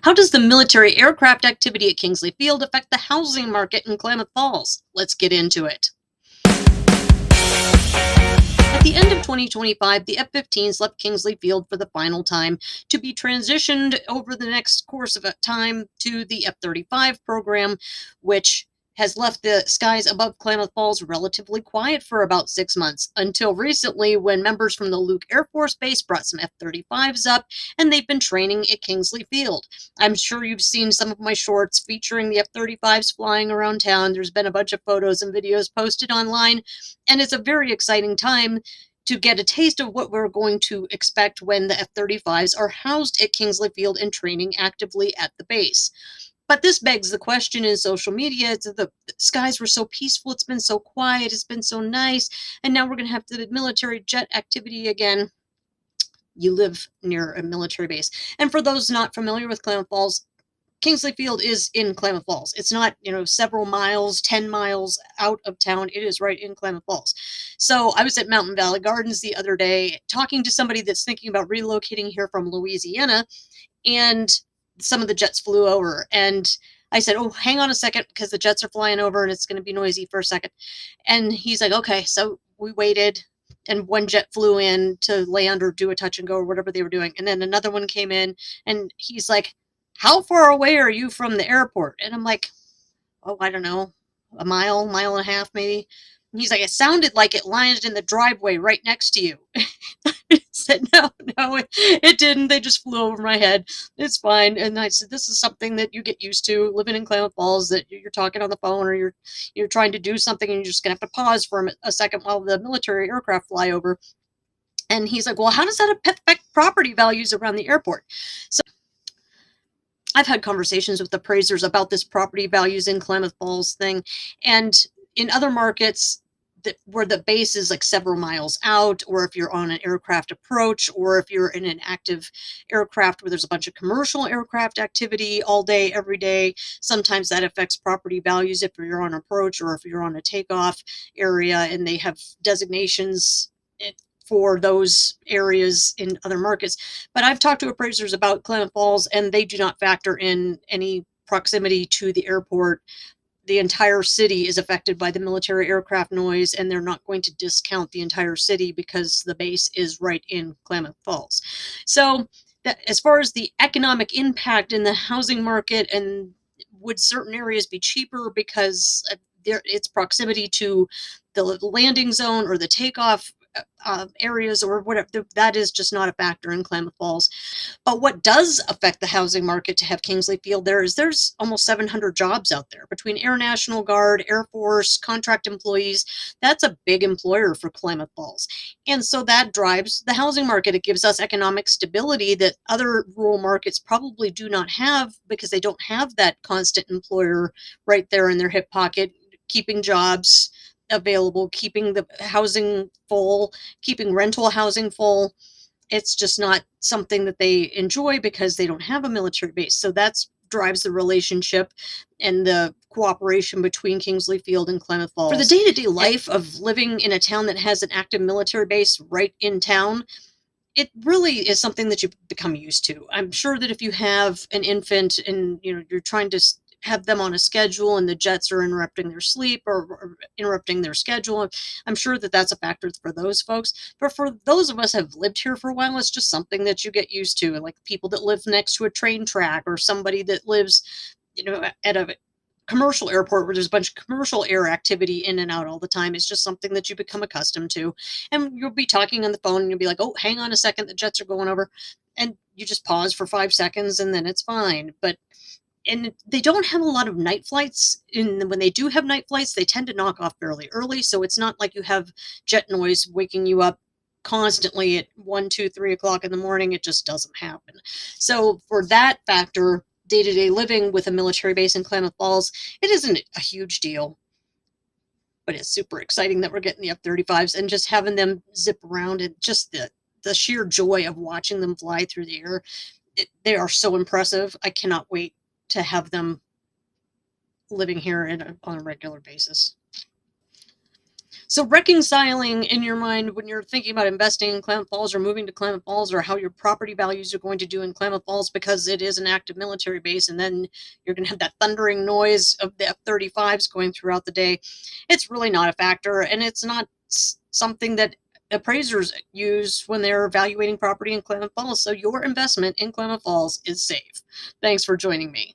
How does the military aircraft activity at Kingsley Field affect the housing market in Klamath Falls? Let's get into it. At the end of 2025, the F-15s left Kingsley Field for the final time to be transitioned over the next course of time to the F-35 program, which has left the skies above Klamath Falls relatively quiet for about 6 months, until recently when members from the Luke Air Force Base brought some F-35s up, and they've been training at Kingsley Field. I'm sure you've seen some of my shorts featuring the F-35s flying around town. There's been a bunch of photos and videos posted online, and it's a very exciting time to get a taste of what we're going to expect when the F-35s are housed at Kingsley Field and training actively at the base. But this begs the question in social media, the skies were so peaceful, it's been so quiet, it's been so nice, and now we're going to have the military jet activity again. You live near a military base. And for those not familiar with Klamath Falls, Kingsley Field is in Klamath Falls. It's not, several miles, 10 miles out of town. It is right in Klamath Falls. So I was at Mountain Valley Gardens the other day talking to somebody that's thinking about relocating here from Louisiana, and some of the jets flew over, and I said, oh, hang on a second, because the jets are flying over and it's going to be noisy for a second. And he's like, okay. So we waited, and one jet flew in to land or do a touch and go or whatever they were doing. And then another one came in, and he's like, how far away are you from the airport? And I'm like, oh, I don't know, a mile, mile and a half maybe. And he's like, it sounded like it landed in the driveway right next to you. I said, no, it didn't. They just flew over my head. It's fine. And I said, this is something that you get used to living in Klamath Falls, that you're talking on the phone, or you're trying to do something and you're just going to have to pause for a second while the military aircraft fly over. And he's like, well, how does that affect property values around the airport? So I've had conversations with appraisers about this property values in Klamath Falls thing. And in other markets where the base is like several miles out, or if you're on an aircraft approach, or if you're in an active aircraft where there's a bunch of commercial aircraft activity all day, every day, sometimes that affects property values if you're on approach or if you're on a takeoff area and they have designations for those areas in other markets. But I've talked to appraisers about Klamath Falls, and they do not factor in any proximity to the airport. The entire city is affected by the military aircraft noise, and they're not going to discount the entire city because the base is right in Klamath Falls. So that, as far as the economic impact in the housing market, and would certain areas be cheaper because its proximity to the landing zone or the takeoff areas or whatever, that is just not a factor in Klamath Falls. But what does affect the housing market to have Kingsley Field there's almost 700 jobs out there between Air National Guard, Air Force, contract employees. That's a big employer for Klamath Falls. And so that drives the housing market. It gives us economic stability that other rural markets probably do not have, because they don't have that constant employer right there in their hip pocket, keeping jobs available, keeping the housing full, keeping rental housing full. It's just not something that they enjoy because they don't have a military base. So that drives the relationship and the cooperation between Kingsley Field and Klamath Falls. For the day-to-day life of living in a town that has an active military base right in town, it really is something that you become used to. I'm sure that if you have an infant and you're trying to have them on a schedule and the jets are interrupting their sleep or interrupting their schedule, I'm sure that that's a factor for those folks. But for those of us who have lived here for a while, it's just something that you get used to. Like people that live next to a train track, or somebody that lives, at a commercial airport where there's a bunch of commercial air activity in and out all the time. It's just something that you become accustomed to. And you'll be talking on the phone and you'll be like, oh, hang on a second, the jets are going over. And you just pause for 5 seconds and then it's fine. And they don't have a lot of night flights. And when they do have night flights, they tend to knock off fairly early. So it's not like you have jet noise waking you up constantly at 1, 2, 3 o'clock in the morning. It just doesn't happen. So for that factor, day-to-day living with a military base in Klamath Falls, it isn't a huge deal. But it's super exciting that we're getting the F-35s and just having them zip around, and just the sheer joy of watching them fly through the air. They are so impressive. I cannot wait to have them living here on a regular basis. So reconciling in your mind when you're thinking about investing in Klamath Falls or moving to Klamath Falls, or how your property values are going to do in Klamath Falls, because it is an active military base, and then you're going to have that thundering noise of the F-35s going throughout the day. It's really not a factor, and it's not something that appraisers use when they're evaluating property in Klamath Falls. So your investment in Klamath Falls is safe. Thanks for joining me.